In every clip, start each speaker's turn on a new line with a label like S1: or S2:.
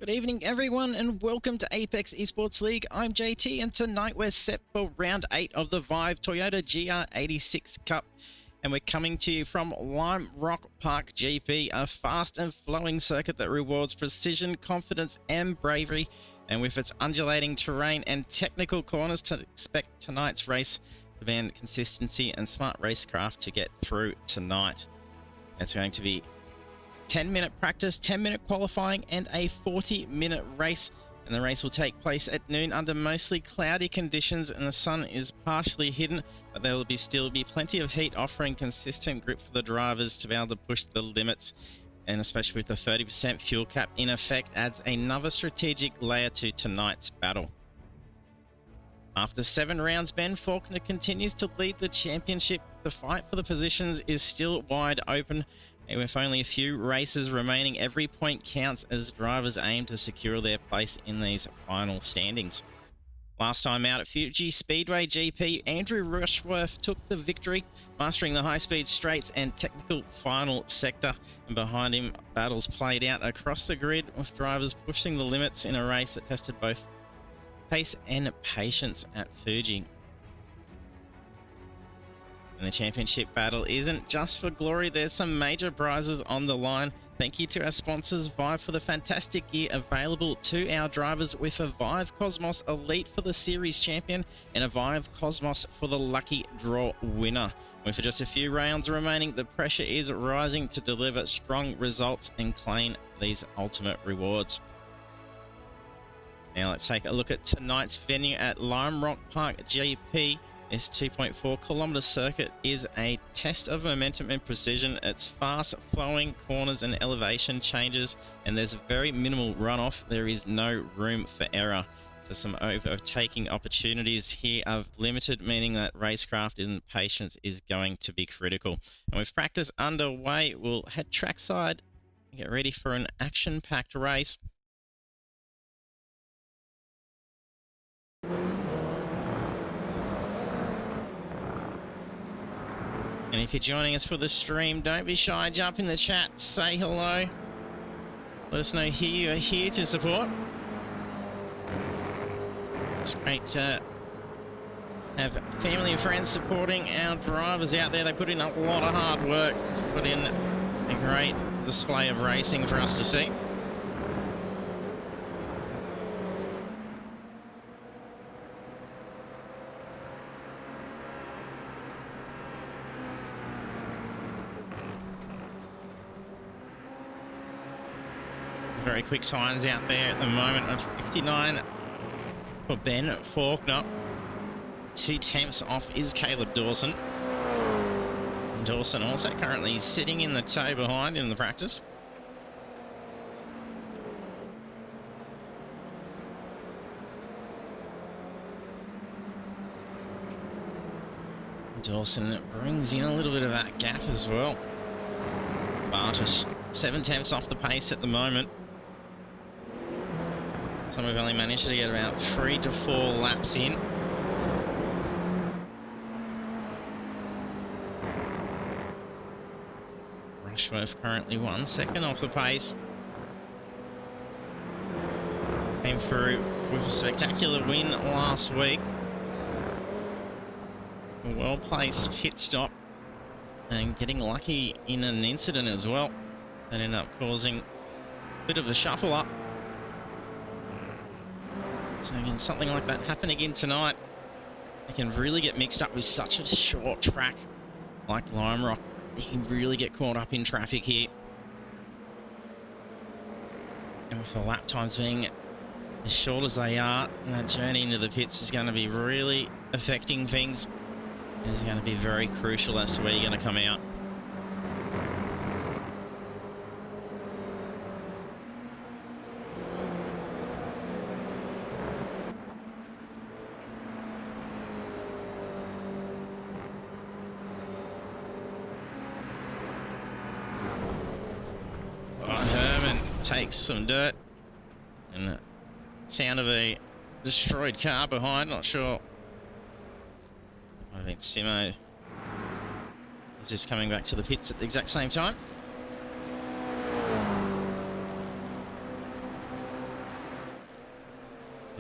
S1: Good evening everyone and welcome to Apex Esports League. I'm JT and tonight we're set for round 8 of the Vive Toyota GR86 Cup. And we're coming to you from Lime Rock Park GP, a fast and flowing circuit that rewards precision, confidence and bravery. And with its undulating terrain and technical corners, to expect tonight's race to demand consistency and smart racecraft to get through tonight. It's going to be 10-minute practice, 10-minute qualifying and a 40-minute race, and the race will take place at noon under mostly cloudy conditions and the sun is partially hidden, but there will still be plenty of heat, offering consistent grip for the drivers to be able to push the limits, and especially with the 30% fuel cap in effect adds another strategic layer to tonight's battle. After 7 rounds, Ben Faulkner continues to lead the championship. The fight for the positions is still wide open, and with only a few races remaining, every point counts as drivers aim to secure their place in these final standings. Last time out at Fuji Speedway GP, Andrew Rushworth took the victory, mastering the high-speed straights and technical final sector, and behind him battles played out across the grid, with drivers pushing the limits in a race that tested both pace and patience at Fuji. And the championship battle isn't just for glory, there's some major prizes on the line. Thank you to our sponsors, Vive, for the fantastic gear available to our drivers, with a Vive Cosmos Elite for the series champion and a Vive Cosmos for the lucky draw winner. With just a few rounds remaining, the pressure is rising to deliver strong results and claim these ultimate rewards. Now let's take a look at tonight's venue at Lime Rock Park GP. This 2.4 kilometer circuit is a test of momentum and precision. It's fast flowing corners and elevation changes, and there's very minimal runoff. There is no room for error. So some overtaking opportunities here are limited, meaning that racecraft and patience is going to be critical. And with practice underway, we'll head trackside and get ready for an action-packed race. And if you're joining us for the stream, don't be shy, jump in the chat, say hello. Let us know who you are here to support. It's great to have family and friends supporting our drivers out there. They put in a lot of hard work to put in a great display of racing for us to see. Very quick times out there at the moment of 59 for Ben Faulkner. 2 tenths off is Caleb Dawson. And Dawson also currently sitting in the tow behind in the practice. Dawson brings in a little bit of that gap as well. Bartosz 7 tenths off the pace at the moment. So we've only managed to get about 3 to 4 laps in. Rushworth currently 1 second off the pace. Came through with a spectacular win last week. A well-placed pit stop and getting lucky in an incident as well that ended up causing a bit of a shuffle up. So again, something like that happen again tonight. They can really get mixed up with such a short track like Lime Rock. They can really get caught up in traffic here. And with the lap times being as short as they are, that journey into the pits is going to be really affecting things. It is going to be very crucial as to where you're going to come out. Takes some dirt and the sound of a destroyed car behind. Not sure. I think Simo is just coming back to the pits at the exact same time.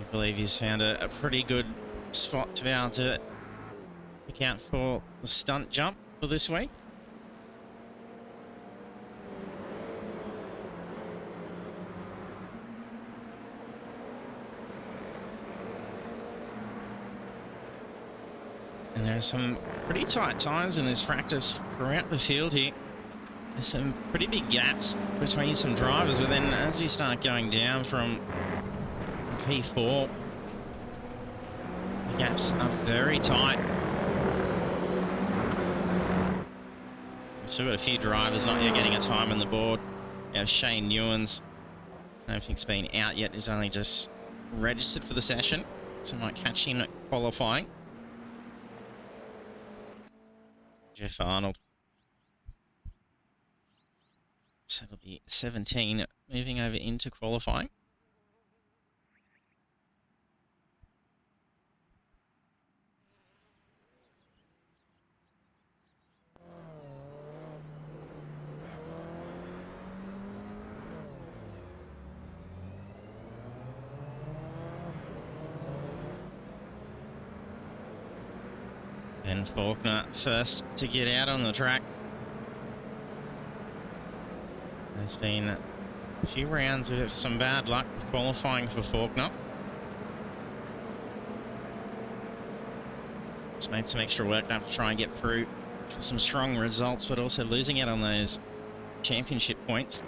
S1: I believe he's found a pretty good spot to be able to pick out for the stunt jump for this week. And there are some pretty tight times in this practice throughout the field here. There's some pretty big gaps between some drivers, but then as we start going down from P4, the gaps are very tight. We've still got a few drivers not yet getting a time on the board. We have Shane Newens, I don't think he's been out yet, he's only just registered for the session, so might catch him at qualifying. Jeff Arnold. So it'll be 17 moving over into qualifying. Ben Faulkner first to get out on the track. There's been a few rounds with some bad luck with qualifying for Faulkner. It's made some extra work now to try and get through for some strong results, but also losing out on those championship points.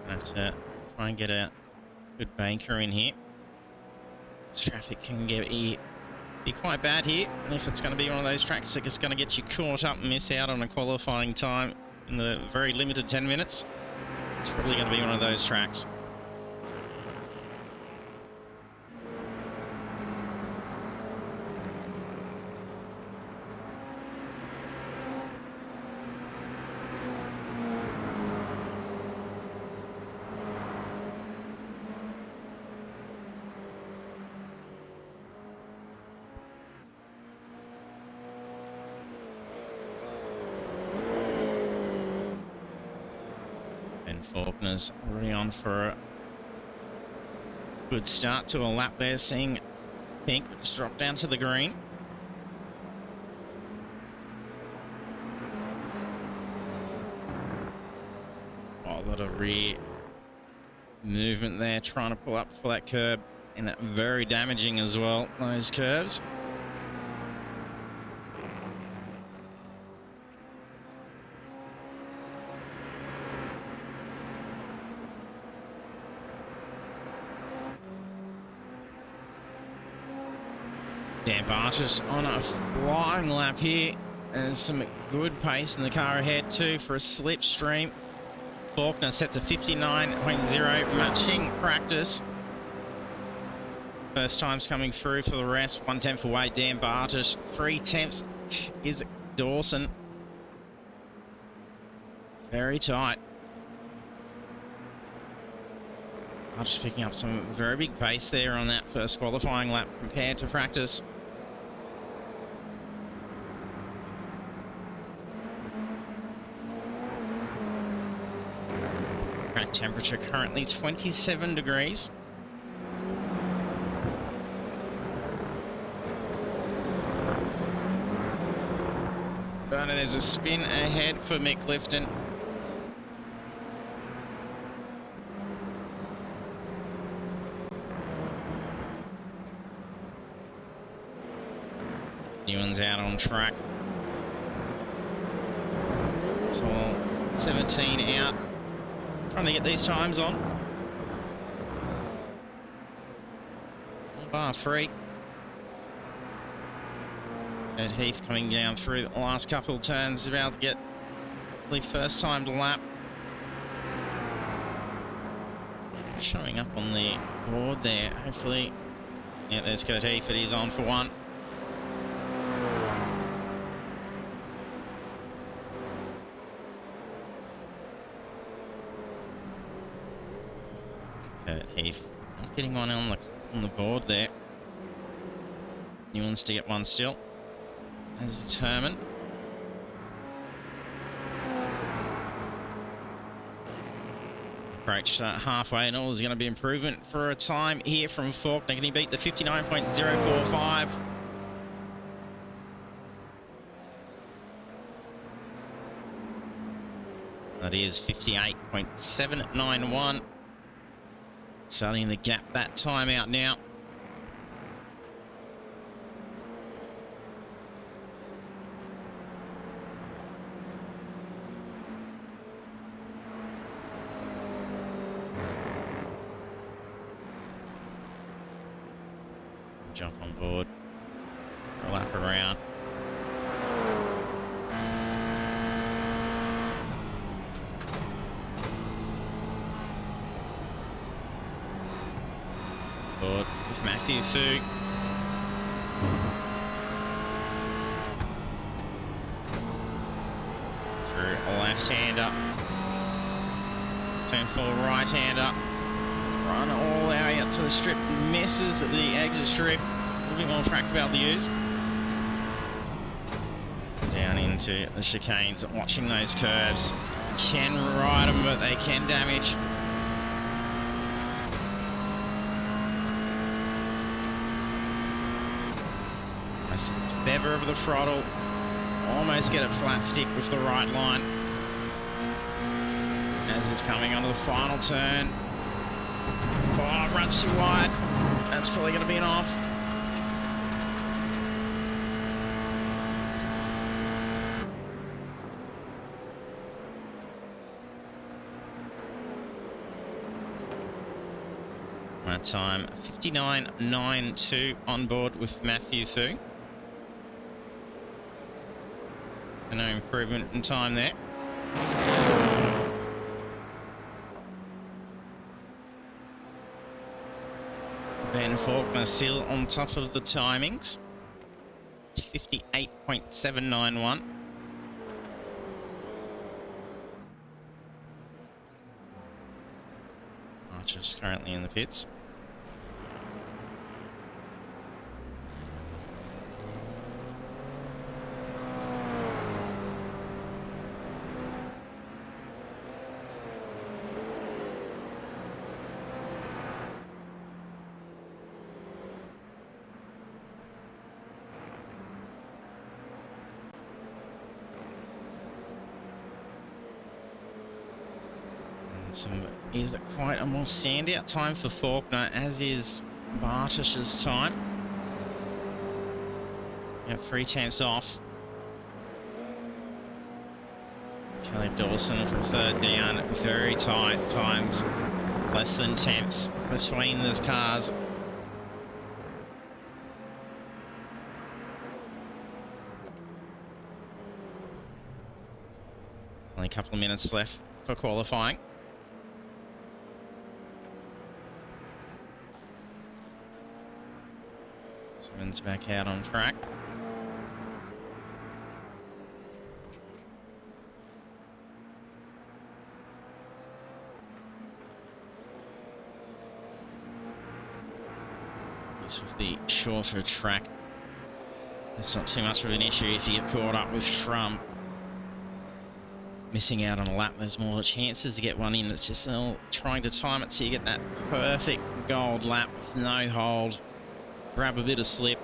S1: Have to try and get a good banker in here. This traffic can be quite bad here, and if it's going to be one of those tracks that's going to get you caught up and miss out on a qualifying time in the very limited 10 minutes, it's probably going to be one of those tracks. Faulkner's already on for a good start to a lap there, seeing Pink just drop down to the green. Oh, a lot of rear movement there, trying to pull up for that curb, and very damaging as well, those curves. Dan Bartis on a flying lap here. There's some good pace in the car ahead too for a slipstream. Faulkner sets a 59.0, matching practice. First time's coming through for the rest. 1/10 away, Dan Bartis. 3/10 is Dawson. Very tight. Just picking up some very big pace there on that first qualifying lap compared to practice. Track temperature currently 27 degrees. But there's a spin ahead for Mick Clifton. Newman's out on track. It's all 17 out. Trying to get these times on. Bar 3. Ed Heath coming down through the last couple of turns, about to get the first time to lap. Showing up on the board there, hopefully. Yeah, there's Kurt Heath, but he's on for one. Heath not getting one on the board there. Newlands to get one still. As determined. approach halfway, and all there's going to be improvement for a time here from Faulkner. Can he beat the 59.045? That is 58.791. Starting to gap that time out now. Jump on board, a lap around. Board with Matthew Fu. Through a left-hander. Turn 4 right-hander. Run all the way up to the strip, misses the exit strip. Looking on track about the use. Down into the chicanes, watching those curves. Can ride them, but they can damage. Nice feather over the throttle. Almost get a flat stick with the right line. As it's coming onto the final turn. Oh, runs too wide. That's probably going to be an off. That time 59.92 on board with Matthew Fu. No improvement in time there. Ben Faulkner still on top of the timings. 58.791. Archer's currently in the pits. Is quite a more standout time for Faulkner, as is Bartish's time. Got 3 temps off. Kelly Dawson from 3rd down, very tight times, less than temps between those cars. Only a couple of minutes left for qualifying. Simmons back out on track. This with the shorter track, it's not too much of an issue if you get caught up with Trump. Missing out on a lap, there's more chances to get one in. It's just trying to time it so you get that perfect gold lap with no hold. Grab a bit of slip.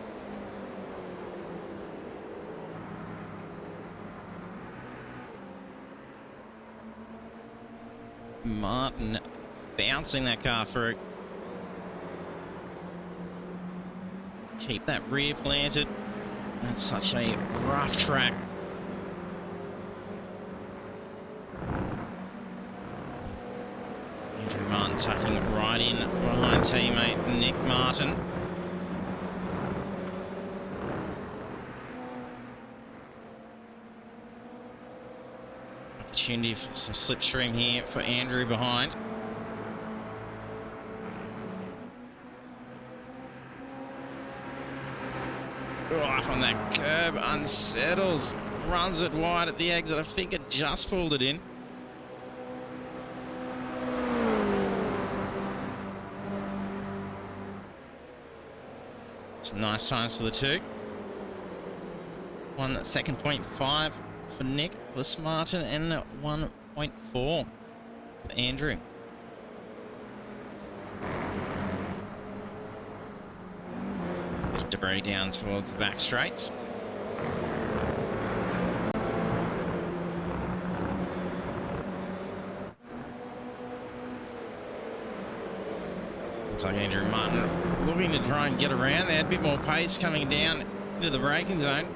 S1: Martin bouncing that car through. Keep that rear planted. That's such a rough track. Andrew Martin tucking right in behind teammate Nick Martin. Opportunity for some slipstream here for Andrew behind. Oh, up on that curb, unsettles, runs it wide at the exit. I think it just pulled it in. Some nice times for the two. One second 0.5 for Nicholas Martin and 1.4 for Andrew. 3 down towards the back straights. Looks like Andrew Martin looking to try and get around there. A bit more pace coming down into the braking zone.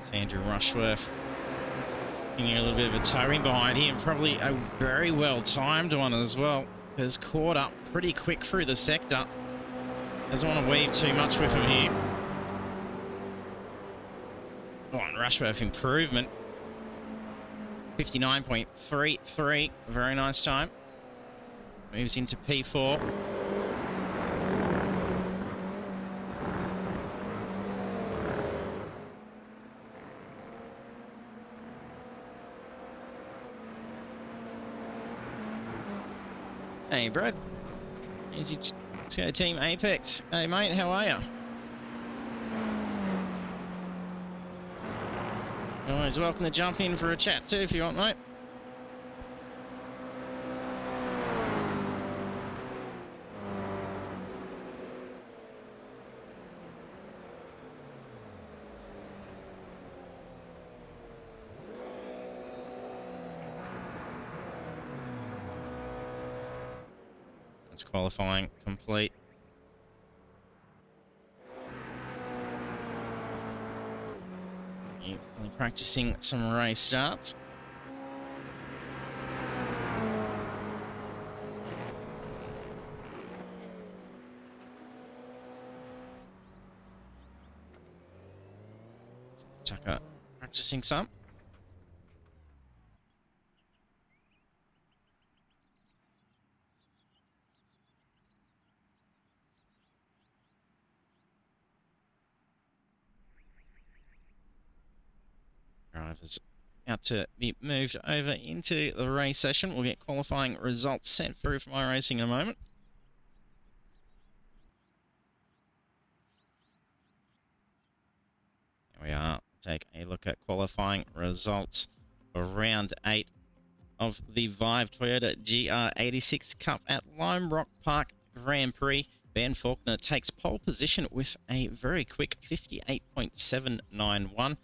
S1: It's Andrew Rushworth getting a little bit of a towing behind him. Probably a very well timed one as well. Has caught up pretty quick through the sector. Doesn't want to weave too much with him here. Oh, and Rushworth improvement. 59.33. Very nice time. Moves into P4. Hey, Brad. Easy. Let's go Team Apex. Hey, mate, how are you? Always welcome to jump in for a chat too if you want, mate. That's qualifying complete. Practicing some race starts. Tucker practicing some. Drivers out to be moved over into the race session. We'll get qualifying results sent through from iRacing in a moment. Here we are. Take a look at qualifying results for round 8 of the Vive Toyota GR86 Cup at Lime Rock Park Grand Prix. Ben Faulkner takes pole position with a very quick 58.791.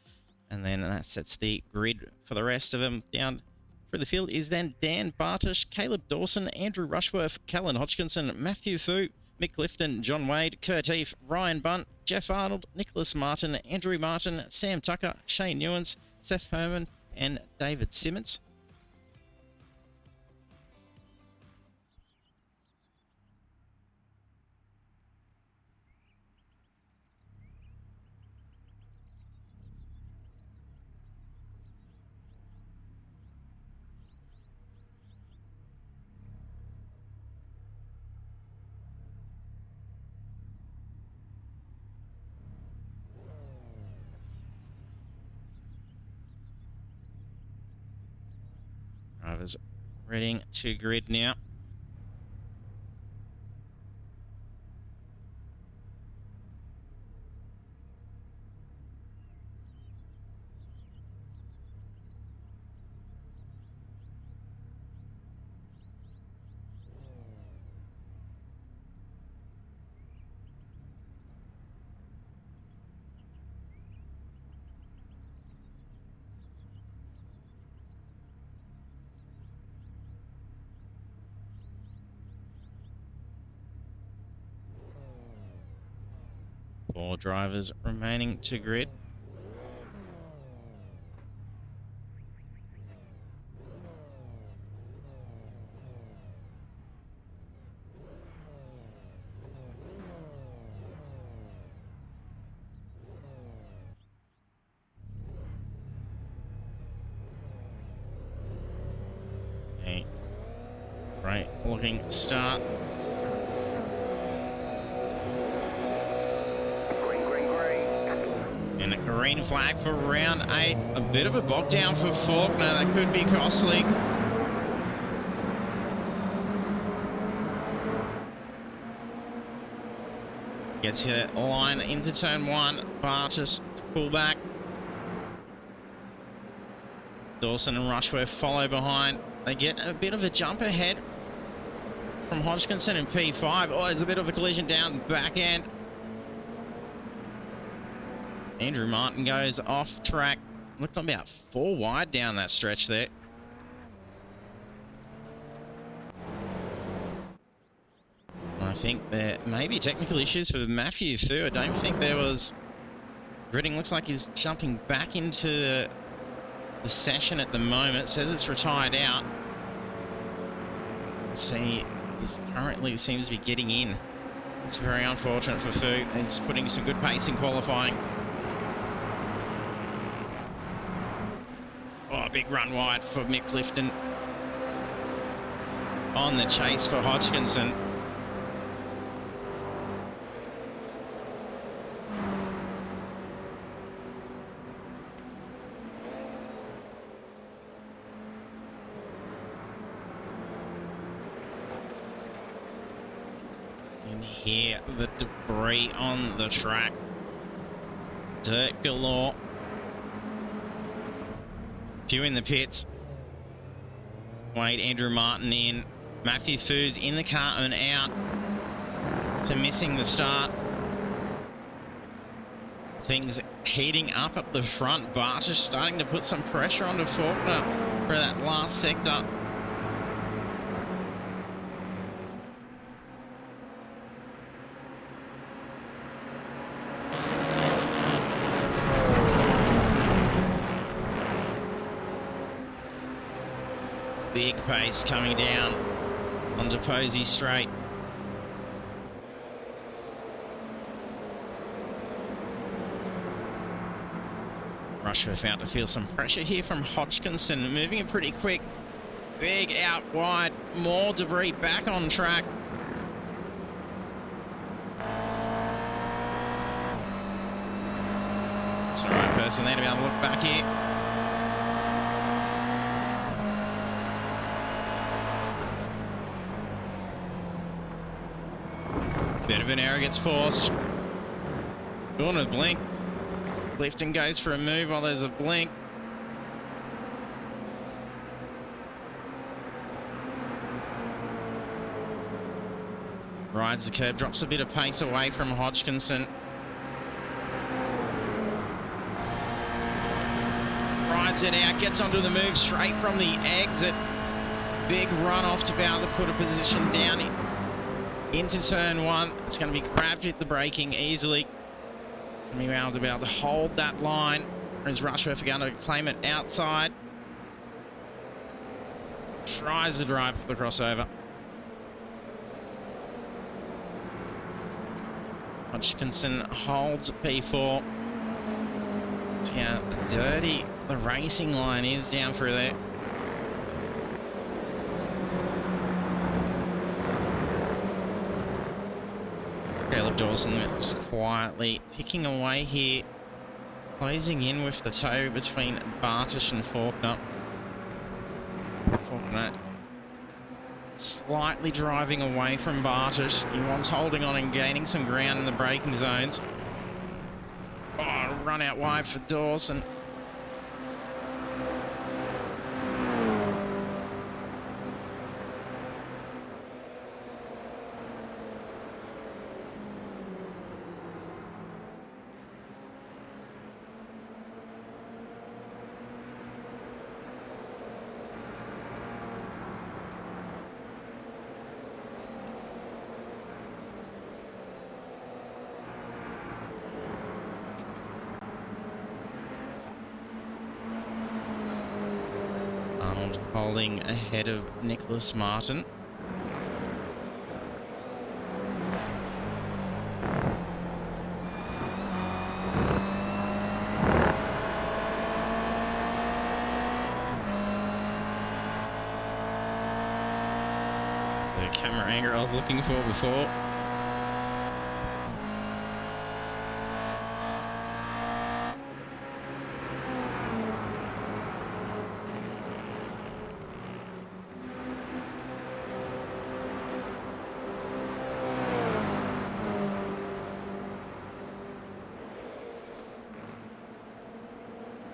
S1: And then that sets the grid for the rest of them. Down through the field is then Dan Bartosh, Caleb Dawson, Andrew Rushworth, Callan Hodgkinson, Matthew Fu, Mick Clifton, John Wade, Kurt Heath, Ryan Bunt, Jeff Arnold, Nicholas Martin, Andrew Martin, Sam Tucker, Shane Newens, Seth Herman, and David Simmons. Drivers readying to grid now. Four drivers remaining to grid. A great looking start. And a green flag for round 8. A bit of a bog down for Faulkner. That could be costly. Gets a line into turn 1. Bartis to pull back. Dawson and Rushworth follow behind. They get a bit of a jump ahead from Hodgkinson and P5. Oh, there's a bit of a collision down the back end. Andrew Martin goes off track. Looked about 4 wide down that stretch there. I think there may be technical issues for Matthew Fu. I don't think there was... Gridding looks like he's jumping back into the session at the moment. Says it's retired out. See, he currently seems to be getting in. It's very unfortunate for Fu. He's putting some good pace in qualifying. Oh, big run wide for Mick Clifton. On the chase for Hodgkinson. Hear the debris on the track. Dirt galore. Few in the pits. Wade Andrew Martin in. Matthew Fu's in the car and out. To missing the start. Things heating up at the front. Bartish starting to put some pressure onto Faulkner for that last sector. Big pace coming down onto Posey Straight. Rushworth out to feel some pressure here from Hodgkinson, moving it pretty quick. Big out wide, more debris back on track. It's the right person there to be able to look back here. Bit of an error gets forced. Doing a blink. Clifton goes for a move while there's a blink. Rides the curb, drops a bit of pace away from Hodgkinson. Rides it out, gets onto the move straight from the exit. Big run off to be able to put a position down into turn one. It's going to be grabbed with the braking easily. It's going to be able to hold that line. As Rushworth are going to claim it outside. Tries to drive for the crossover. Hodgkinson holds P4. See how dirty the racing line is down through there. Caleb Dawson just quietly picking away here, closing in with the toe between Bartish and Faulkner. Faulkner slightly driving away from Bartish. He was holding on and gaining some ground in the braking zones. Oh, run out wide for Dawson. Holding ahead of Nicholas Martin. The camera angle I was looking for before.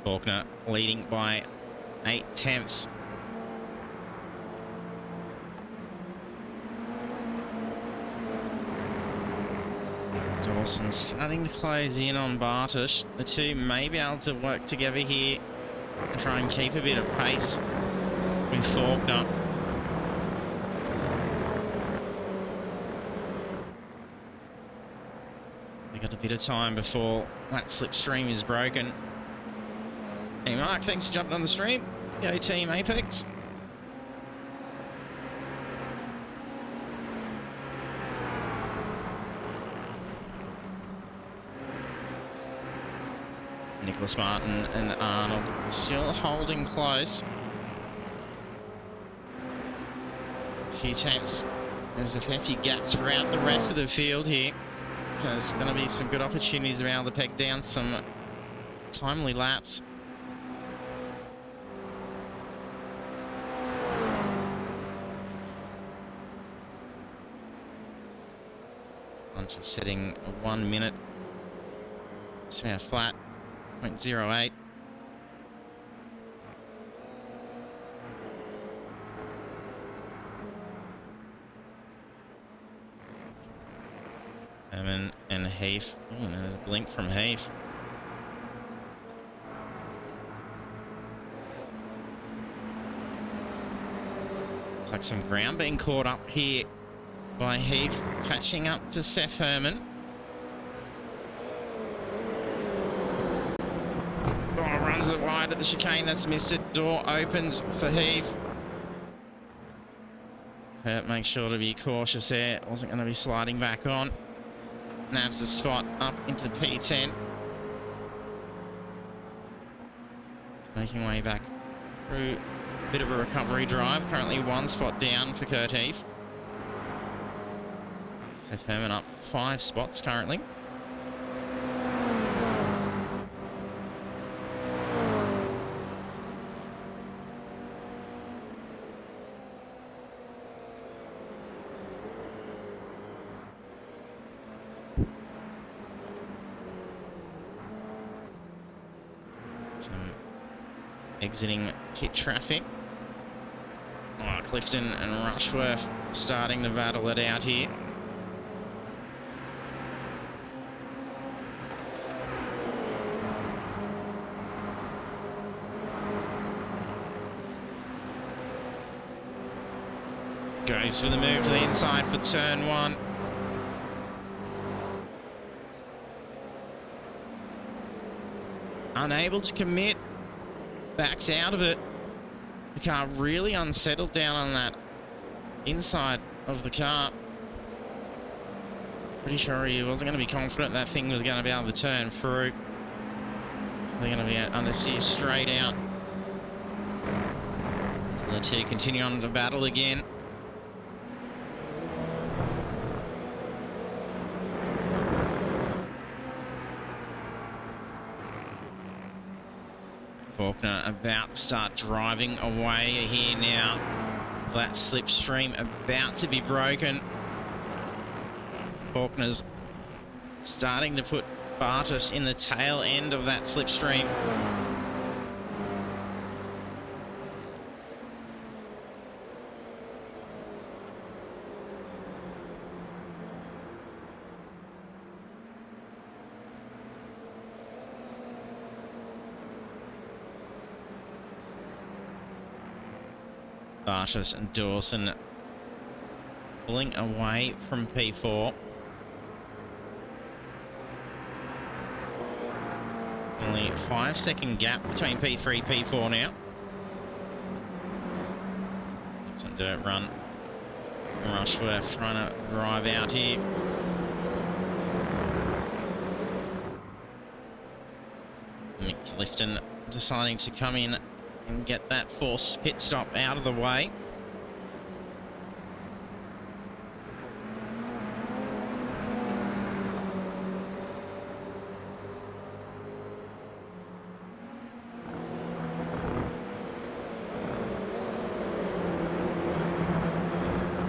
S1: Faulkner leading by 8/10. Dawson starting to close in on Bartosz. The two may be able to work together here and try and keep a bit of pace with Faulkner. They've got a bit of time before that slipstream is broken. Hey Mark, thanks for jumping on the stream. Go Team Apex. Nicholas Martin and Arnold still holding close. A few taps. There's a fair few gaps throughout the rest of the field here. So there's going to be some good opportunities around to peg down some timely laps. I'm just setting a 1 minute. Smash flat. 0.08. Herman and Heath. Oh, there's a blink from Heath. Looks like some ground being caught up here by Heath, catching up to Seth Herman. Runs it wide at the chicane, that's missed it. Door opens for Heath. Hurt makes sure to be cautious there. Wasn't going to be sliding back on. Nabs the spot up into P10. Making way back through a bit of a recovery drive. Currently 1 spot down for Kurt Heath. Seth Herman up 5 spots currently. Exiting pit traffic. Oh, Clifton and Rushworth starting to battle it out here. Goes for the move to the inside for turn 1. Unable to commit. Backs out of it. The car really unsettled down on that inside of the car. Pretty sure he wasn't going to be confident that thing was going to be able to turn through. They're going to be understeer straight out. So the two continue on to battle again. Faulkner about to start driving away here now. That slipstream about to be broken. Faulkner's starting to put Bartosz in the tail end of that slipstream. Bartosz and Dawson pulling away from P4. Only a 5-second gap between P3 and P4 now. Some dirt run. Rushworth trying to drive out here. Mick Clifton deciding to come in and get that forced pit stop out of the way.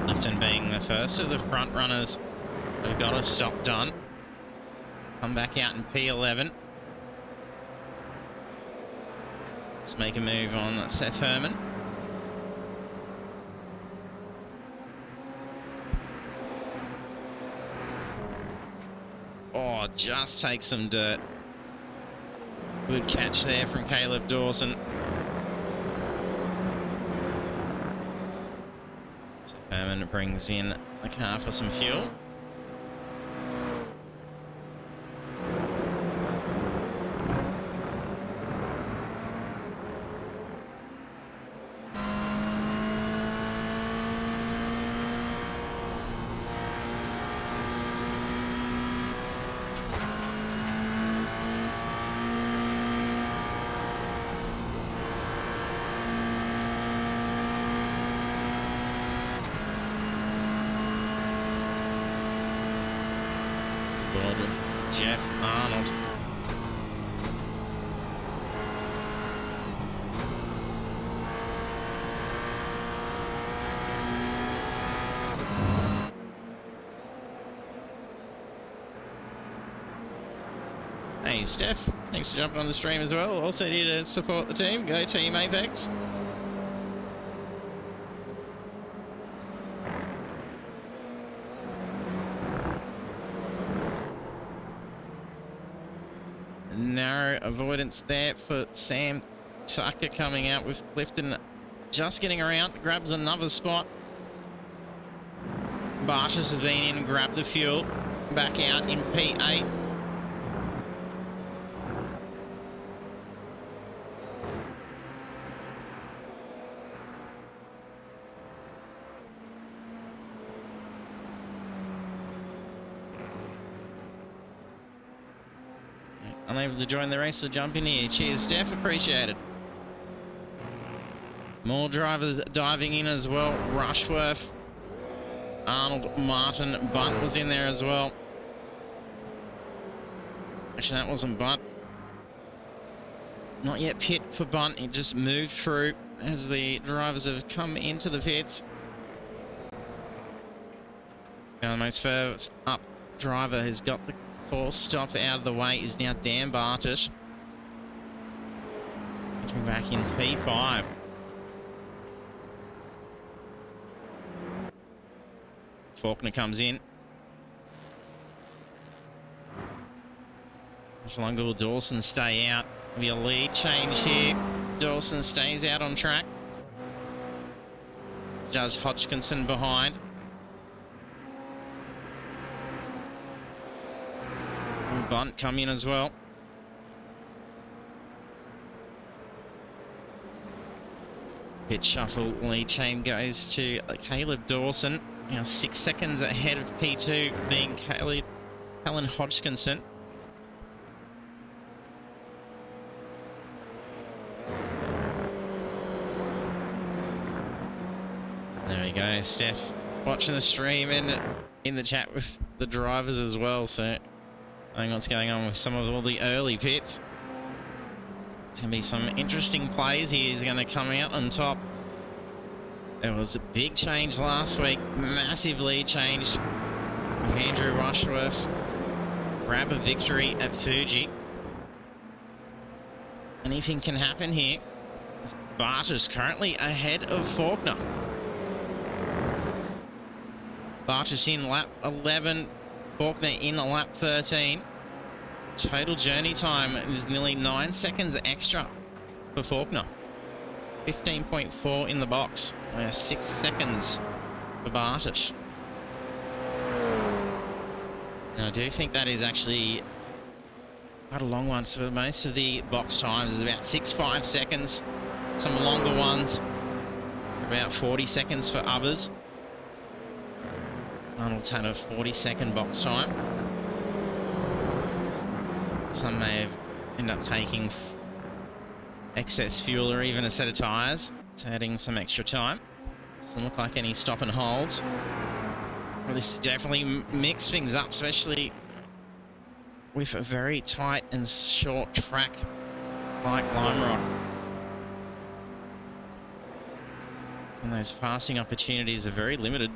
S1: Clifton being the first of the front runners who got a stop done. Come back out in P11. make a move on Seth Herman. Oh, just takes some dirt. Good catch there from Caleb Dawson. So Herman brings in the car for some fuel. Jeff Arnold. Hey Steph, thanks for jumping on the stream as well. Also here to support the team. Go Team Apex. Narrow avoidance there for Sam Tucker coming out with Clifton just getting around, grabs another spot. Barshas has been in and grabbed the fuel, back out in P8. Unable to join the race, so jump in here. Cheers, Steph. Appreciate it. More drivers diving in as well. Rushworth, Arnold, Martin, Bunt was in there as well. Actually, that wasn't Bunt. Not yet pit for Bunt. He just moved through as the drivers have come into the pits. Now the most furthest up driver has got the fourth stop out of the way is now Dan Bartish. Coming back in P5. Faulkner comes in. How long will Dawson stay out? Will be a lead change here. Dawson stays out on track. Does Hodgkinson behind. Bunt come in as well. Pit shuffle lead chain goes to Caleb Dawson. Now 6 seconds ahead of P2 being Helen Hodgkinson. There we go, Steph watching the stream and in the chat with the drivers as well, so I think what's going on with some of all the early pits. It's going to be some interesting plays here. He's going to come out on top. There was a big change last week. Massive lead change with Andrew Rushworth's grab a victory at Fuji. Anything can happen here. Barter's currently ahead of Faulkner. Barter's in lap 11. Faulkner in lap 13. Total journey time is nearly 9 seconds extra for Faulkner. 15.4 in the box. 6 seconds for Bartish. And I do think that is actually quite a long one. So most of the box times is about 6-5 seconds. Some longer ones, about 40 seconds for others. Arnold's had a 40-second box time. Some may have ended up taking excess fuel or even a set of tyres. It's adding some extra time. Doesn't look like any stop and holds. Well, this definitely mixed things up, especially with a very tight and short track like Lime Rock. And those passing opportunities are very limited.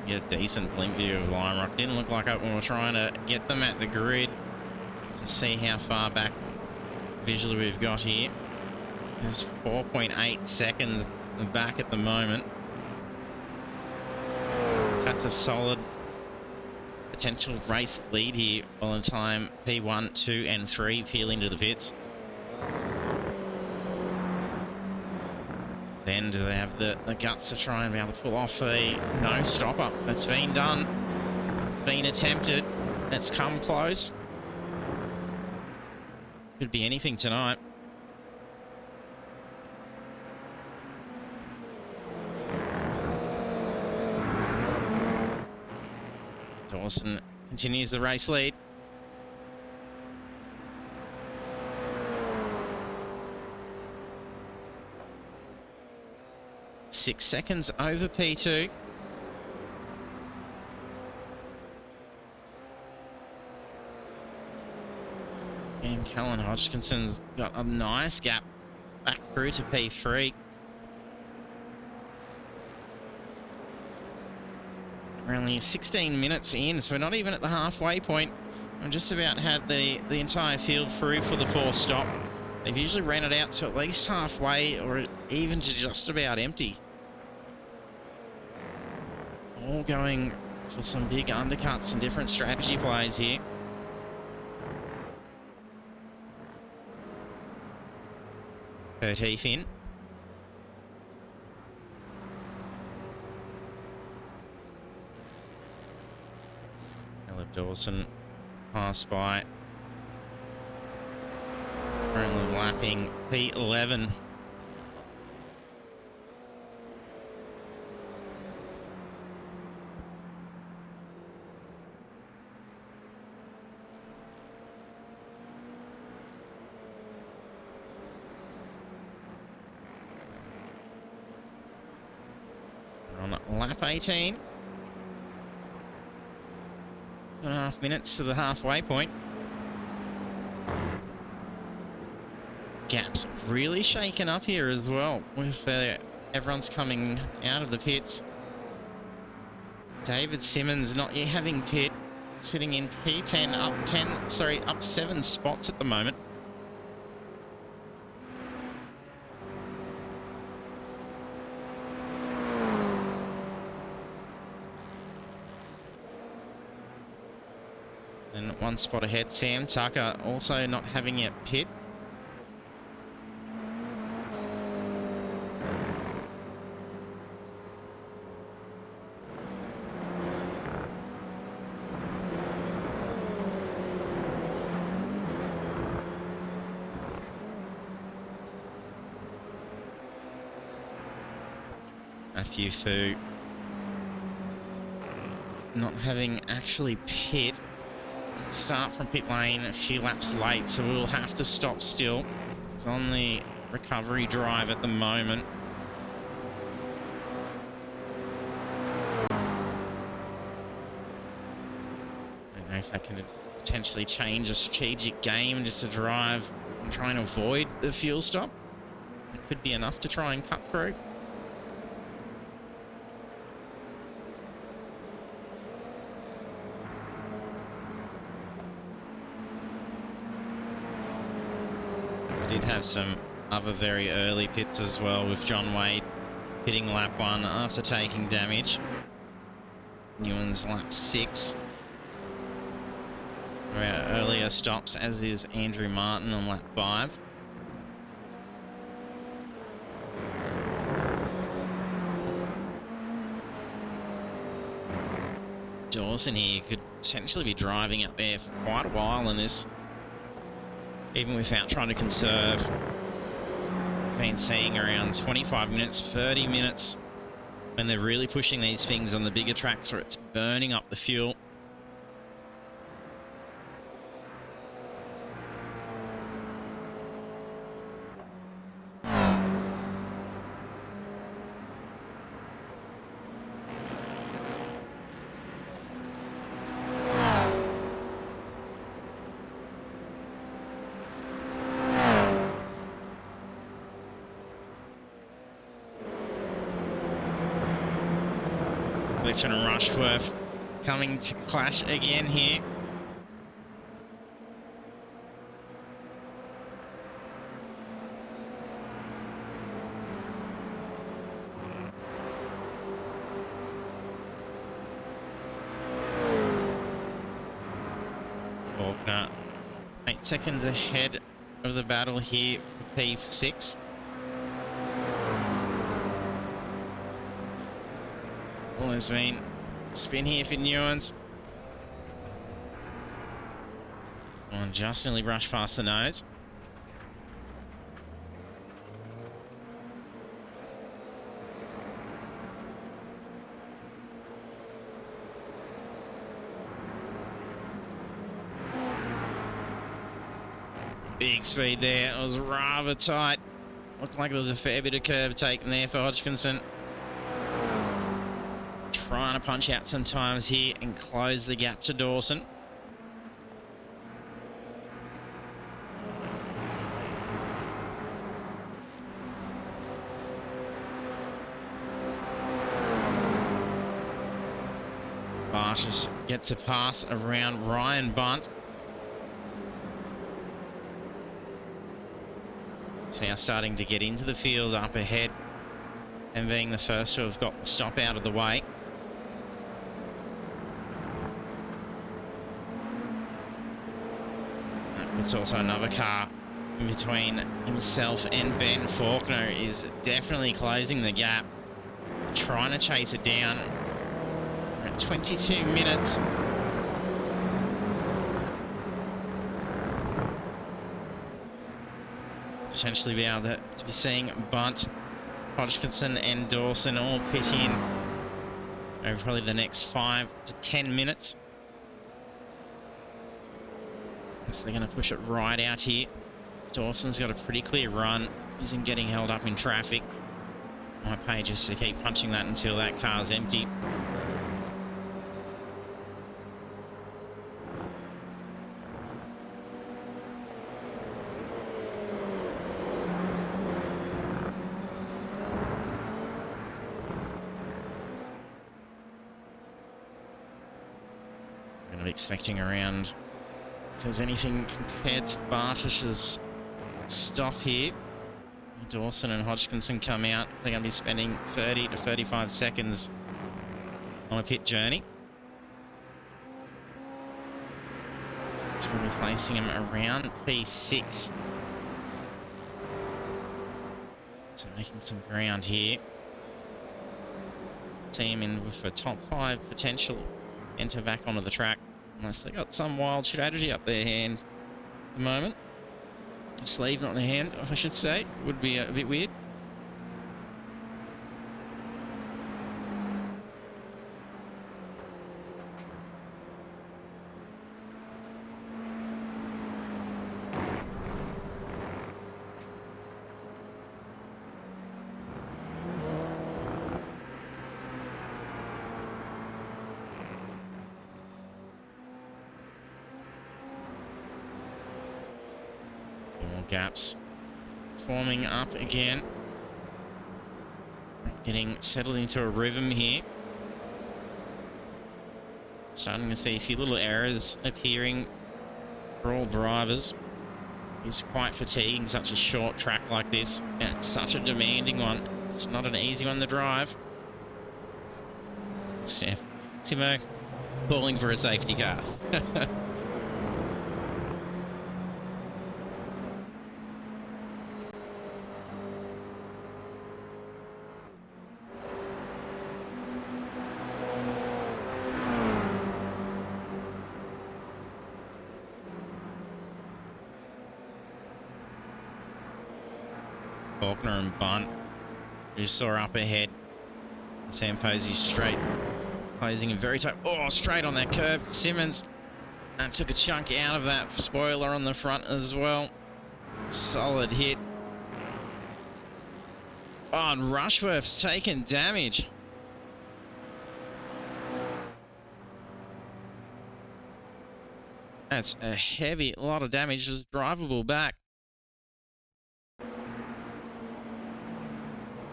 S1: Get a decent blink view of Lime Rock. Didn't look like it when we were trying to get them at the grid to see how far back visually we've got here. There's 4.8 seconds back at the moment. So that's a solid potential race lead here by the time P1, 2 and 3 peel into the pits. Then do they have the guts to try and be able to pull off a no stopper? That's been done. It's been attempted. It's come close. Could be anything tonight. Dawson continues the race lead. Six seconds over P2. And Callan Hodgkinson's got a nice gap back through to P3. We're only 16 minutes in, so we're not even at the halfway point. I've just about had the entire field through for the fourth stop. They've usually ran it out to at least halfway or even to just about empty. All going for some big undercuts and different strategy plays here. Kurt Heath in. Caleb Dawson passed by. Currently lapping P11. On lap 18. 2.5 minutes to the halfway point. Gap's really shaken up here as well with everyone's coming out of the pits. David Simmons not yet having pit, sitting in P10, up 7 spots at the moment. And 1 spot ahead, Sam Tucker also not having yet pit. Matthew Fu not having actually pit. Start from pit lane a few laps late, so we'll have to stop still. It's on the recovery drive at the moment. I don't know if that can potentially change a strategic game just to drive and trying to avoid the fuel stop. It could be enough to try and cut through. Did have some other very early pits as well, with John Wade hitting lap 1 after taking damage. Newen's lap 6. Our earlier stops, as is Andrew Martin on lap 5. Dawson here could potentially be driving up there for quite a while in this, even without trying to conserve. We've been seeing around 25 minutes, 30 minutes when they're really pushing these things on the bigger tracks where it's burning up the fuel. Clifton and Rushworth coming to clash again here. seconds ahead of the battle here for P6. Well, there's been spin here for Nuance. Oh, just nearly brushed past the nose. Big speed there. It was rather tight. Looked like there was a fair bit of curve taken there for Hodgkinson. Trying to punch out sometimes here and close the gap to Dawson. Barshas gets a pass around Ryan Bunt. It's now starting to get into the field up ahead and being the first to have got the stop out of the way. It's also another car in between himself and Ben. Faulkner is definitely closing the gap, trying to chase it down. We're at 22 minutes. Potentially be able to be seeing Bunt, Hodgkinson and Dawson all pit in over probably the next 5 to 10 minutes. So they're going to push it right out here. Dawson's got a pretty clear run. Isn't getting held up in traffic. Might pay just to keep punching that until that car's empty. We're going to be expecting around, if there's anything compared to Bartish's stop here, Dawson and Hodgkinson come out. They're going to be spending 30 to 35 seconds on a pit journey. It's going to be placing him around P6. So making some ground here. Team in with a top 5 potential enter back onto the track. Unless they got some wild strategy up their hand at the moment. The sleeve, not the hand, I should say. Would be a bit weird. Gaps forming up again. Getting settled into a rhythm here. Starting to see a few little errors appearing for all drivers. It's quite fatiguing, such a short track like this, and it's such a demanding one. It's not an easy one to drive. Steph, Timo calling for a safety car. Faulkner and Bunt, who saw up ahead. Sam Posey straight, closing him very tight. Oh, straight on that curve. Simmons took a chunk out of that spoiler on the front as well. Solid hit. Oh, and Rushworth's taken damage. That's a heavy lot of damage. Just drivable back.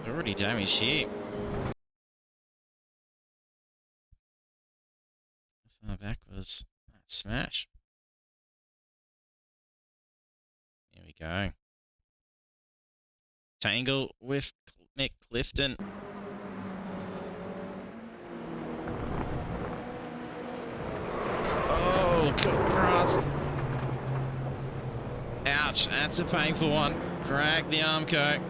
S1: Already damaged here. How far back was that smash? Here we go. Tangle with Mick Clifton. Oh, good cross. much. That's a painful one. Drag the Armco.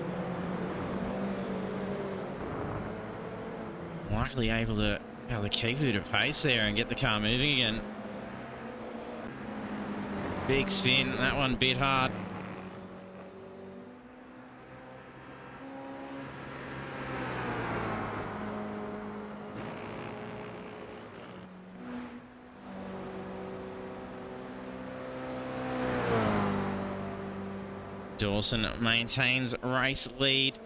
S1: Luckily able to keep it at pace there and get the car moving again. Big spin. That one bit hard. Dawson maintains race lead.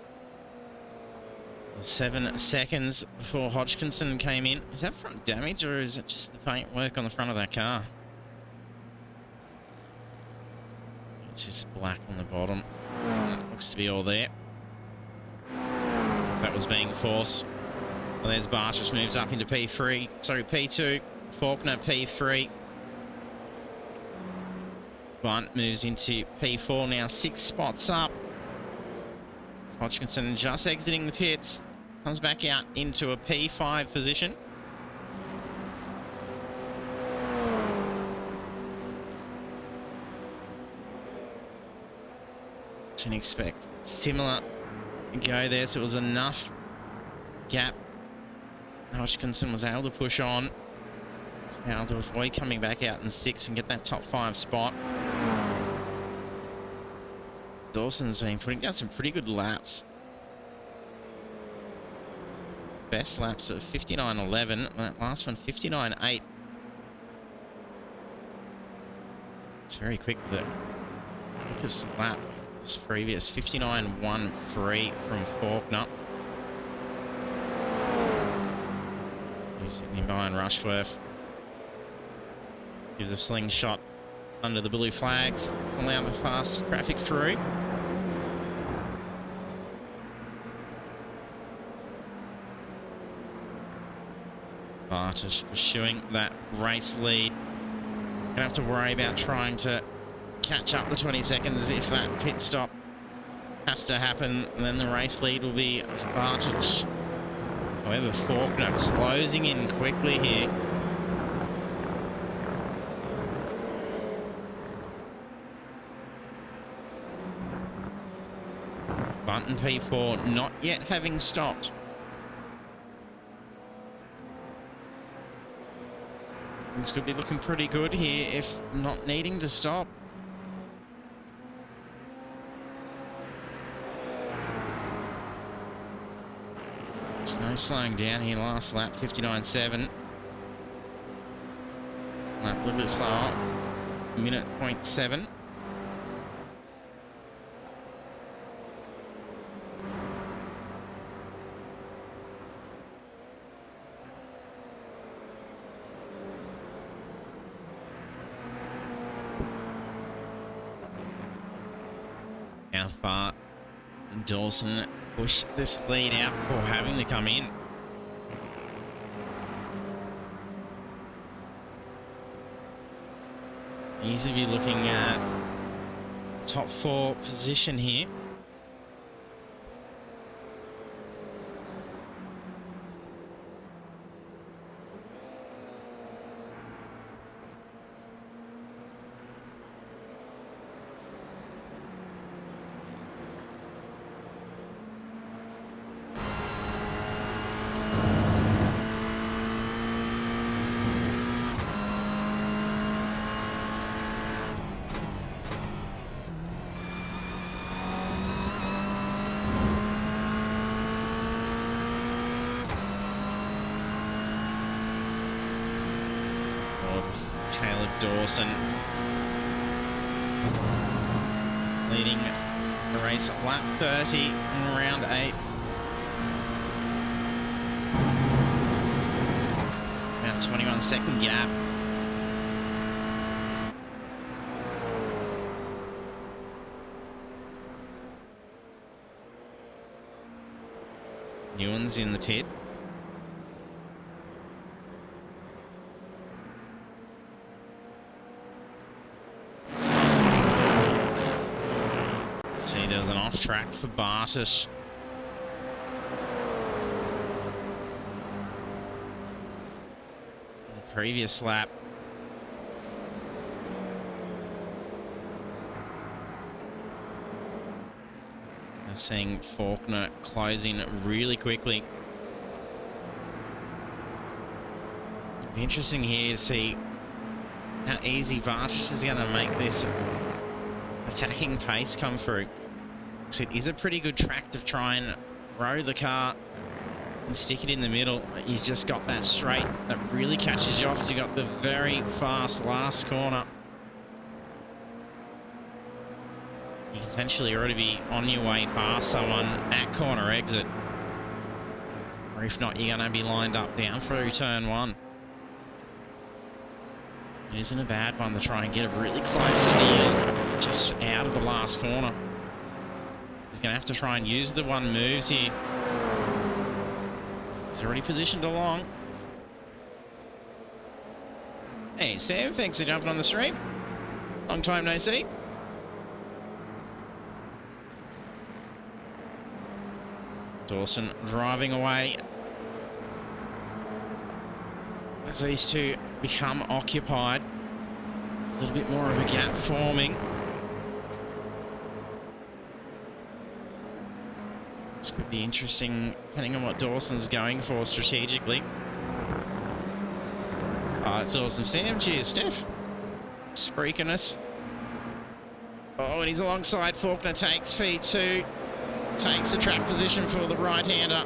S1: 7 seconds before Hodgkinson came in. Is that front damage or is it just the paint work on the front of that car? It's just black on the bottom. It looks to be all there. That was being forced. Well, there's Bartos moves up into P3. Sorry, P2. Faulkner P3. Bunt moves into P4 now, 6 spots up. Hodgkinson just exiting the pits, comes back out into a P5 position. Can expect similar go there, so it was enough gap. Hodgkinson was able to push on. Now to avoid coming back out in 6 and get that top 5 spot. Dawson's been putting down some pretty good laps. Best laps of 59.11. That last one, 59.8. It's very quick with it. Quickest lap was previous, 59.13 from Faulkner. He's sitting behind Rushworth. Gives a slingshot under the blue flags, allow the fast traffic through. Bartos pursuing that race lead. Gonna have to worry about trying to catch up the 20 seconds if that pit stop has to happen. And then the race lead will be Bartos. However, Faulkner closing in quickly here. Bunton P4 not yet having stopped. Things could be looking pretty good here if not needing to stop. There's no slowing down here. Last lap, 59.7. Lap a little bit slower. Minute 0.7. How far Dawson pushed this lead out before having to come in. Easily looking at top 4 position here. Dawson leading the race at lap 30 in round 8. About 21-second gap. Ewan's in the pit. See, there's an off track for Bartos. The previous lap. seeing Faulkner closing really quickly. It'll be interesting here to see how easy Vartish is going to make this attacking pace come through. Because it is a pretty good track to try and row the car and stick it in the middle. He's just got that straight that really catches you off. You got the very fast last corner. You can potentially already be on your way past someone at corner exit. Or if not, you're going to be lined up down through turn 1. It isn't a bad one to try and get a really close steer just out of the last corner. He's going to have to try and use the one moves here. He's already positioned along. Hey Sam, thanks for jumping on the stream. Long time no see. Dawson driving away as these two become occupied. A little bit more of a gap forming. This could be interesting depending on what Dawson's going for strategically. Oh, that's awesome, Sam. Cheers, Steph. Freaking us. Oh, and he's alongside Faulkner, takes P2. Takes the track position for the right-hander.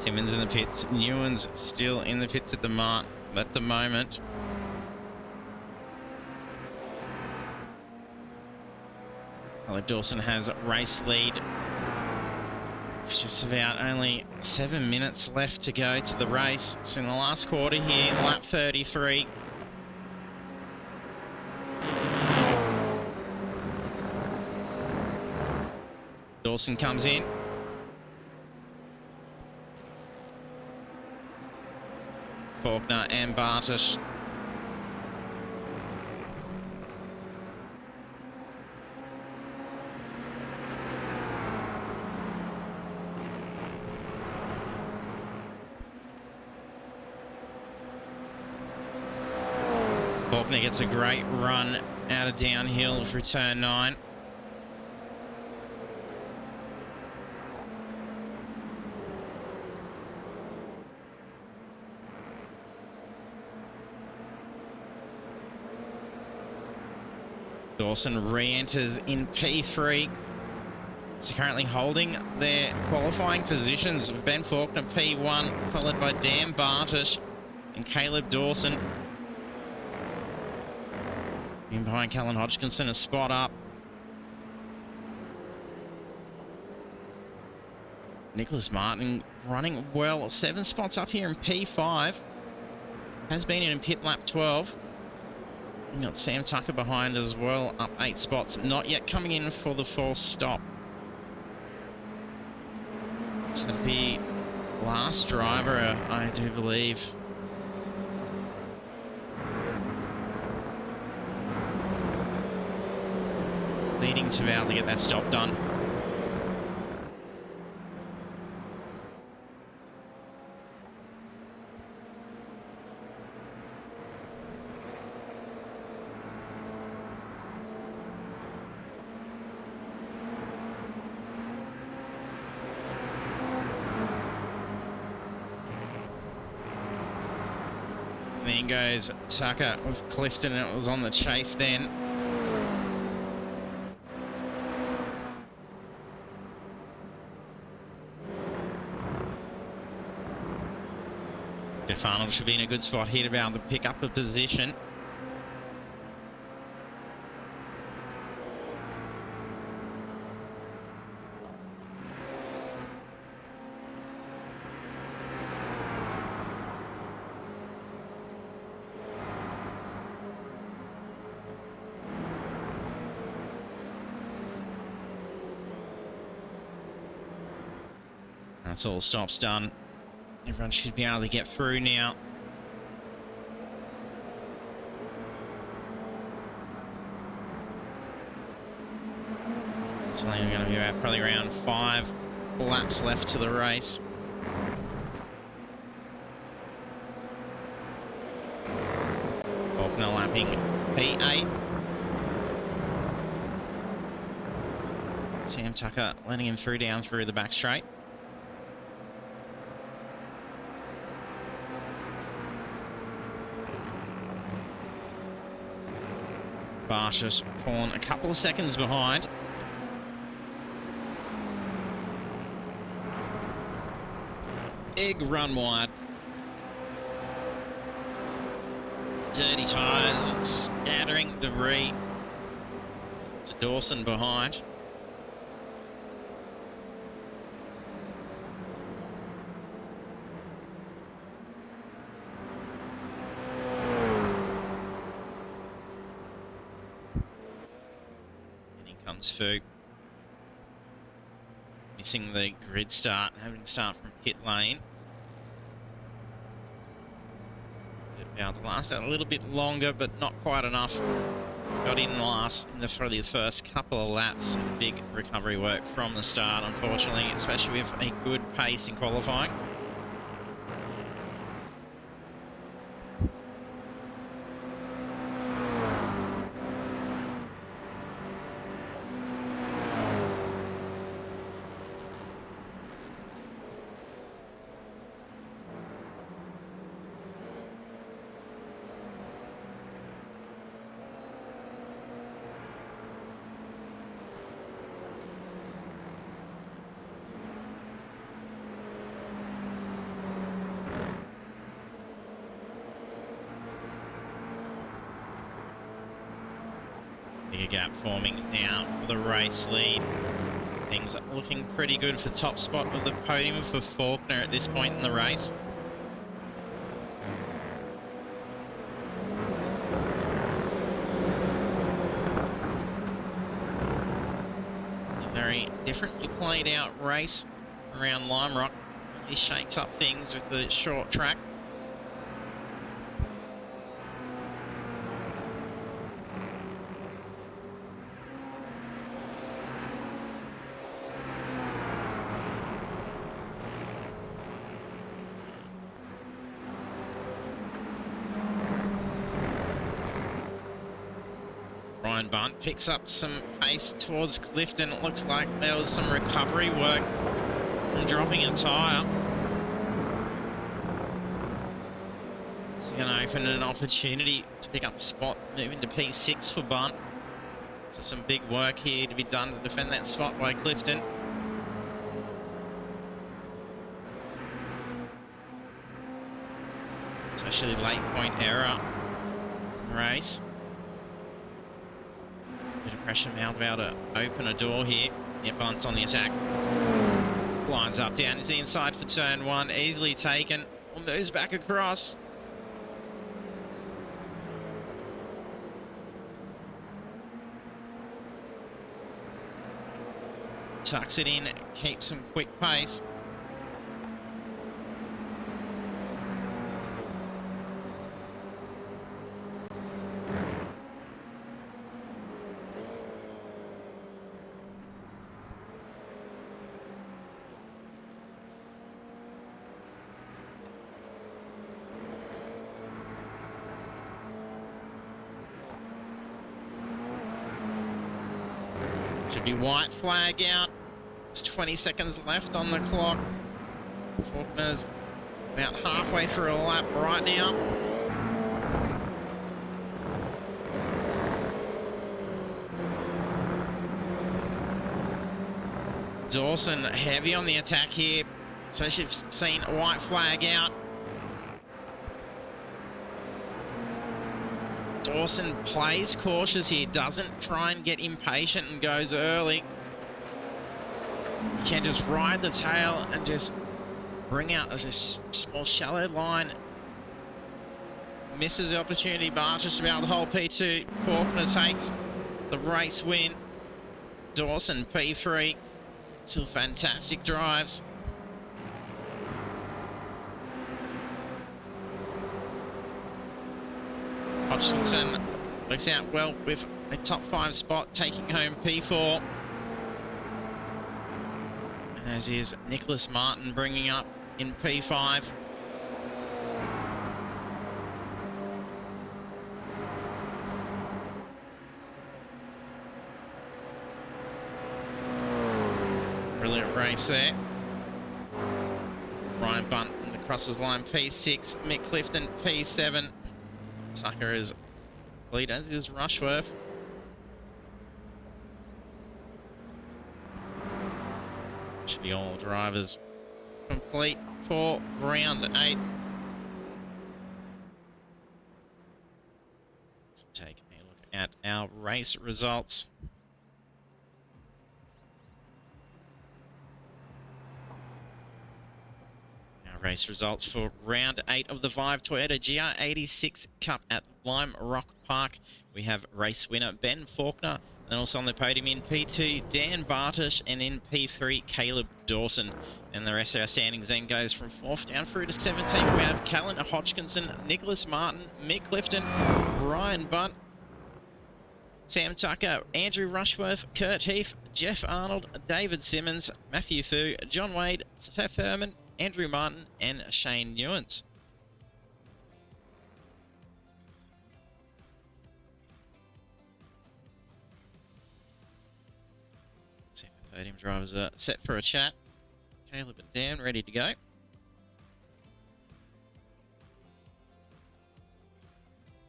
S1: Timmins in the pits. Newen's still in the pits at the moment. Alec Dawson has race lead. It's just about only 7 minutes left to go to the race. It's in the last quarter here, lap 33. Dawson comes in. Faulkner and Bartish. Faulkner gets a great run out of downhill through turn 9. Dawson re-enters in P3. He's currently holding their qualifying positions. Ben Faulkner P1, followed by Dan Bartish and Caleb Dawson. In behind Callan Hodgkinson, a spot up. Nicholas Martin running well, 7 spots up here in P5. Has been in pit lap 12. You got Sam Tucker behind as well, up 8 spots. Not yet coming in for the false stop. So the last driver, I do believe. Needing to be able to get that stop done. Then goes Tucker with Clifton, and it was on the chase then. Jeff Arnold should be in a good spot here to be able to pick up a position. That's all stops done. Everyone should be able to get through now. So we're going to be about probably around 5 laps left to the race. Faulkner lapping P8. Sam Tucker letting him through down through the back straight. Barsh's fallen a couple of seconds behind. Big run wide. Dirty tyres and scattering debris. It's Dawson behind. And in comes Foog. Missing the grid start, having to start from pit lane. About to last a little bit longer, but not quite enough. Got in last in for the first couple of laps. Big recovery work from the start, unfortunately, especially with a good pace in qualifying. Bigger gap forming now for the race lead. Things are looking pretty good for top spot of the podium for Faulkner at this point in the race. A very differently played out race around Lime Rock. He shakes up things with the short track. Ryan Bunt picks up some pace towards Clifton. It looks like there was some recovery work from dropping a tyre. This is going to open an opportunity to pick up a spot, moving to P6 for Bunt. So some big work here to be done to defend that spot by Clifton. Especially late point error in the race. Bit of pressure now about to open a door here. Yeah, Bunt's on the attack. Lines up down to the inside for turn 1. Easily taken. Moves back across. Tucks it in. Keeps some quick pace. Should be white flag out. It's 20 seconds left on the clock. Faulkner's about halfway through a lap right now. Dawson heavy on the attack here. So she's seen a white flag out. Dawson plays cautious here, doesn't try and get impatient and goes early. You can just ride the tail and just bring out a small shallow line. Misses the opportunity, but just about the whole P2. Faulkner takes the race win. Dawson P3. Two fantastic drives. Hodgkinson works out well with a top 5 spot, taking home P4. As is Nicholas Martin bringing up in P5. Brilliant race there. Ryan Bunt in the crosses line P6, Mick Clifton P7. Tucker is lead, as is Rushworth. Should be all drivers complete for round 8. Taking a look at our race results. Race results for round 8 of the Vive Toyota GR86 Cup at Lime Rock Park. We have race winner Ben Faulkner, and also on the podium in P2 Dan Bartish, and in P3 Caleb Dawson. And the rest of our standings then goes from 4th down through to 17th. We have Callan Hodgkinson, Nicholas Martin, Mick Clifton, Ryan Bunt, Sam Tucker, Andrew Rushworth, Kurt Heath, Jeff Arnold, David Simmons, Matthew Fu, John Wade, Seth Herman, Andrew Martin, and Shane Newens. See if the podium drivers are set for a chat. Caleb and Dan ready to go.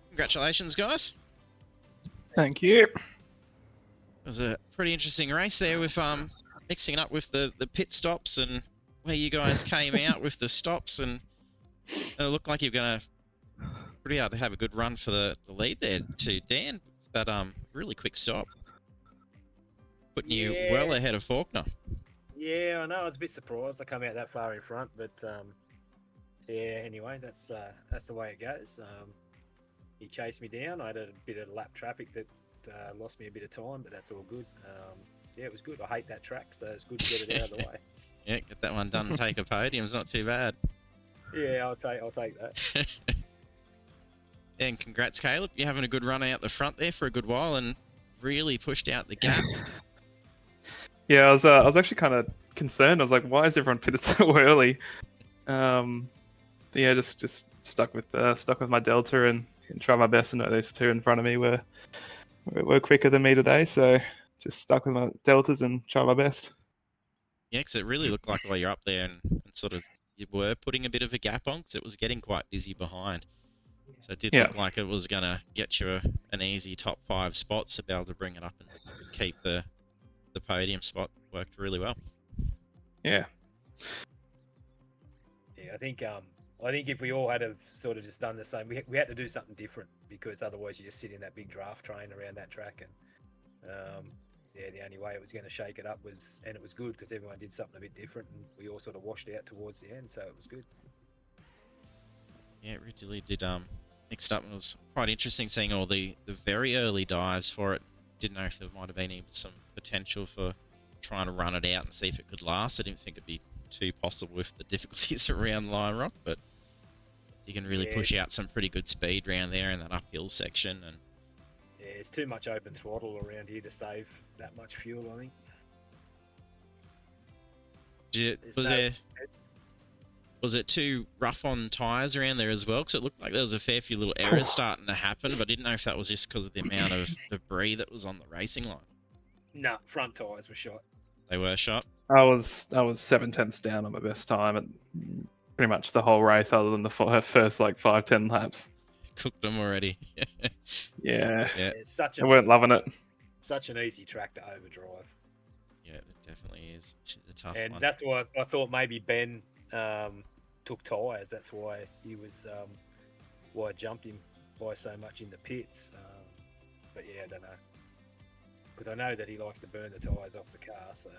S1: Congratulations, guys.
S2: Thank you.
S1: It was a pretty interesting race there with mixing it up with the pit stops and where you guys came out with the stops, and it looked like you're going to pretty hard to have a good run for the lead there to Dan. That really quick stop, putting you well ahead of Faulkner.
S3: Yeah, I know. I was a bit surprised I come out that far in front, but yeah. Anyway, that's the way it goes. He chased me down. I had a bit of lap traffic that lost me a bit of time, but that's all good. Yeah, it was good. I hate that track, so it's good to get it out of the way.
S1: Yeah, get that one done and take a podium. It's not too bad.
S3: Yeah, I'll take that.
S1: And congrats, Caleb. You're having a good run out the front there for a good while and really pushed out the gap.
S2: Yeah, I was actually kind of concerned. I was like, why is everyone pitted so early? But yeah, just stuck with my Delta and try my best to know those two in front of me were quicker than me today. So just stuck with my Deltas and try my best.
S1: Yeah, because it really looked like while you're up there and sort of you were putting a bit of a gap on because it was getting quite busy behind. So it did look like it was going to get you an easy top 5 spots to be able to bring it up and keep the podium spot. Worked really well.
S2: Yeah.
S3: Yeah, I think if we all had have sort of just done the same, we had to do something different, because otherwise you just sit in that big draft train around that track, and yeah, the only way it was going to shake it up was, and it was good because everyone did something a bit different, and we all sort of washed out towards the end, so it was good.
S1: Yeah, it really did mix it up, and it was quite interesting seeing all the very early dives for it. Didn't know if there might have been even some potential for trying to run it out and see if it could last. I didn't think it'd be too possible with the difficulties around Lime Rock, but you can really push out some pretty good speed around there in that uphill section. And
S3: yeah, it's too much open throttle around here to save that much fuel, I think.
S1: Was it too rough on tyres around there as well? Because it looked like there was a fair few little errors starting to happen, but I didn't know if that was just because of the amount of debris that was on the racing line.
S3: No, front tyres were shot.
S1: They were shot?
S2: I was 7/10 down on my best time at pretty much the whole race, other than the first like 5-10 laps.
S1: Cooked them already.
S2: Yeah.
S3: It's
S2: I weren't loving it.
S3: Such an easy track to overdrive.
S1: Yeah, it definitely is. It's a tough
S3: and
S1: one.
S3: That's why I thought maybe Ben took tyres. That's why he was why I jumped him by so much in the pits. But yeah, I don't know, because I know that he likes to burn the tyres off the car. So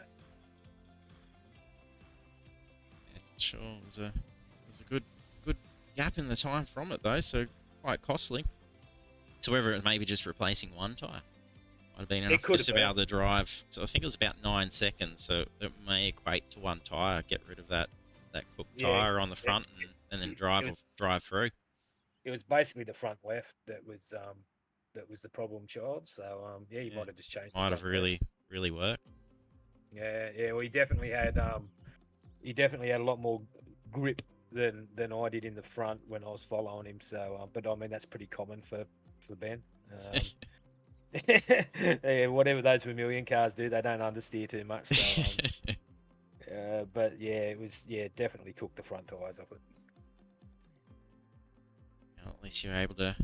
S1: yeah, sure, it was a good gap in the time from it though, so quite costly. So whether it was maybe just replacing one tyre, might have been enough just to be able to drive. So I think it was about 9 seconds. So it may equate to one tyre. Get rid of that cooked tyre on the front and then drive through.
S3: It was basically the front left that was the problem child. So yeah, you might have just changed.
S1: Might have really worked.
S3: Yeah. Well, he definitely had a lot more grip than I did in the front when I was following him. So, but I mean that's pretty common for Ben. Yeah, whatever those Vermilion cars do, they don't understeer too much. So, but yeah, it was definitely cooked the front tyres off it.
S1: Well, at least you were able to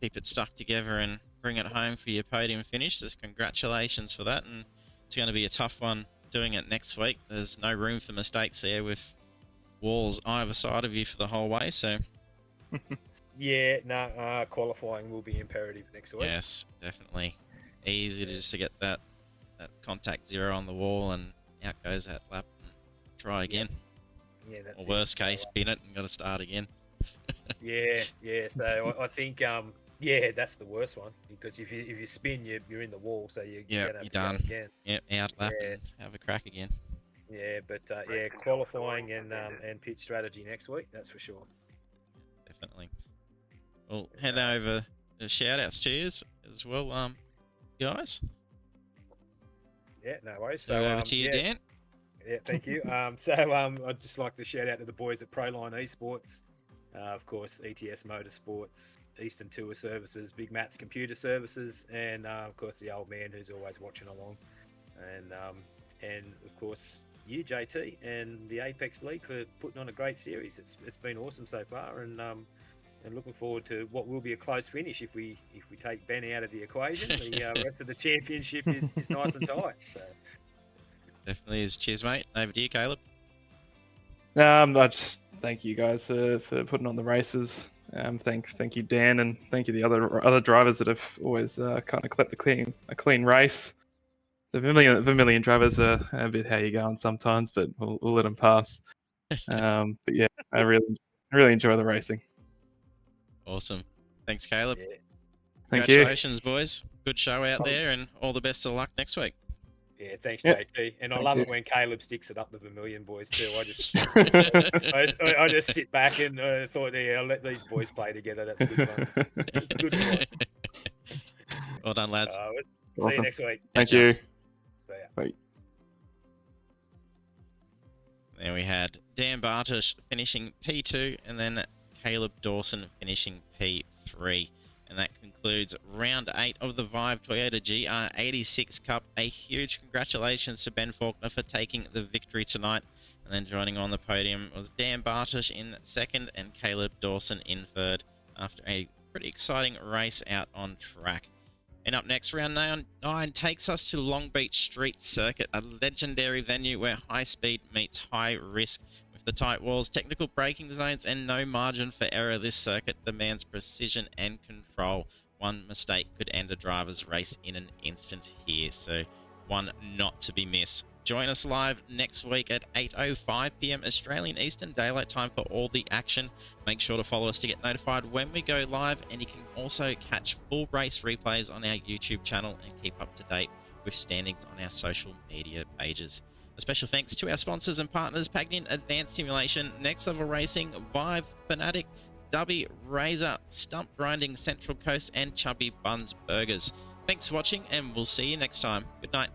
S1: keep it stuck together and bring it home for your podium finish. So congratulations for that, and it's going to be a tough one doing it next week. There's no room for mistakes there with walls either side of you for the whole way. So
S3: yeah, no, qualifying will be imperative next week.
S1: Yes, definitely. Easy to just to get that contact zero on the wall and out goes that lap and try again.
S3: Yeah, that's
S1: or worst case, bin it and got to start again.
S3: Yeah. So I think that's the worst one, because if you spin, you're in the wall, so you're done again.
S1: Yep, out lap and have a crack again.
S3: Yeah, but qualifying and pit strategy next week, that's for sure.
S1: Definitely. Well, head over to shout outs to you as well, guys.
S3: Yeah, no worries.
S1: So over to you, Dan.
S3: Yeah, thank you. So I'd just like to shout out to the boys at Proline eSports. Of course, ETS Motorsports, Eastern Tour Services, Big Matt's Computer Services, and of course the old man who's always watching along, and of course you, JT, and the Apex League for putting on a great series. It's been awesome so far, and looking forward to what will be a close finish if we take Ben out of the equation. The rest of the championship is nice and tight. So
S1: definitely is. Cheers, mate. Over to you, Caleb.
S2: I just thank you guys for putting on the races. Thank you, Dan, and thank you the other drivers that have always kind of kept a clean race. The Vermilion drivers are a bit how you going sometimes, but we'll let them pass. But yeah, I really enjoy the racing.
S1: Awesome. Thanks, Caleb.
S3: yeah,
S1: Congratulations, boys. Good show out there, and all the best of luck next week.
S3: yeah, thanks,
S2: Yeah.
S3: JT. And I
S2: Thank
S3: love
S2: you.
S3: it when Caleb sticks it up the Vermilion boys too. I just sit back and thought, I'll let these boys play together. That's good fun. It's good fun.
S1: Well done, lads.
S3: See you
S2: Awesome.
S3: next week.
S2: Thank you.
S3: See ya.
S2: Bye.
S1: Then we had Dan Bartosh finishing P2, and then Caleb Dawson finishing P3. And that concludes round 8 of the Vive Toyota GR86 Cup. A huge congratulations to Ben Faulkner for taking the victory tonight. And then joining on the podium was Dan Bartosh in second and Caleb Dawson in third after a pretty exciting race out on track. And up next, round 9 takes us to Long Beach Street Circuit, a legendary venue where high speed meets high risk. With the tight walls, technical braking zones, and no margin for error, this circuit demands precision and control. One mistake could end a driver's race in an instant here, so one not to be missed. Join us live next week at 8:05 PM Australian Eastern Daylight Time for all the action. Make sure to follow us to get notified when we go live, and you can also catch full race replays on our YouTube channel and keep up to date with standings on our social media pages. A special thanks to our sponsors and partners: Pagnian Advanced Simulation, Next Level Racing, Vive, Fanatic, Dubby, Razor, Stump Grinding, Central Coast, and Chubby Buns Burgers. Thanks for watching, and we'll see you next time. Good night.